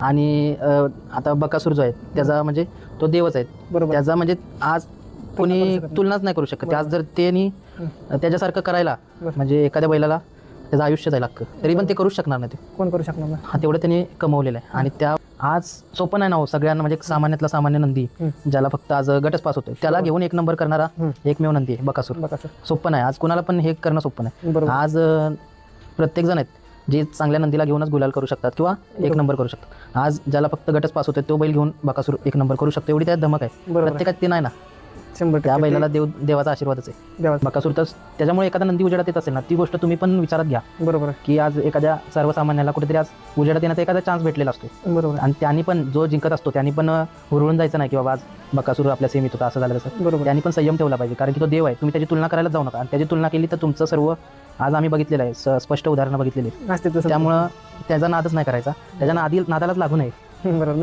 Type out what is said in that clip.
आणि आता बकासूर जो आहे त्याचा म्हणजे तो देवच आहे. बरोबर. त्याचा म्हणजे आज कोणी करू शकत नाही. तुलनाच नाही करू शकत. आज जर त्यांनी त्याच्यासारखं करायला बरं. म्हणजे एखाद्या बैलाला त्याचं आयुष्य जायला लागतं तरी पण ते करूच शकणार नाही. ते कोण करू शकणार नाही. हा तेवढं त्यांनी कमवलेलं आहे. आणि त्या आज सोपं नाही ना हो सगळ्यांना, म्हणजे सामान्यातला सामान्य नंदी ज्याला फक्त आज गटच पास होतोय त्याला घेऊन एक नंबर करणारा एकमेव नंदी आहे बकासूर. बकासूर. सोपं नाही आज कुणाला पण हे करणं सोपं नाही. बरोबर. आज प्रत्येक जण आहेत जे चांगल्या नंदीला घेऊनच गुलाल करू शकतात किंवा एक नंबर करू शकतात. आज ज्याला फक्त गटच पास होते तो बैल घेऊन बकासूर एक नंबर करू शकतो एवढी त्यात धमक आहे. बरोबर. प्रत्येकात ते नाही ना. 100% त्या बैलाला देवाचा आशीर्वादच आहे. देवाचा. बकासूर तर त्याच्यामुळे एखादा नंदी उजेडात येत असेल ना ती गोष्ट तुम्ही पण विचारात घ्या बरोबर. की आज एखाद्या सर्वसामान्याला कुठेतरी आज उजेडात येण्याचा एखादा चान्स भेटलेला असतो. बरोबर. आणि त्यांनी पण जो जिंकत असतो त्यांनी पण हुरळून जायचं नाही की बाबा आज बकासूर आपल्या सेमीत होता असं झालं तसं. बरोबर. त्यांनी पण संयम ठेवला पाहिजे कारण की तो देव आहे. तुम्ही त्याची तुलना करायला जाऊ नका. आणि त्याची तुलना केली तर तुमचं सर्व आज आम्ही बघितलेलं आहे, स्पष्ट उदाहरणं बघितलेली आहेत. असते तसं. त्यामुळं त्याचा नादच नाही करायचा, त्याच्या नादालाच लागू नये. बरोबर.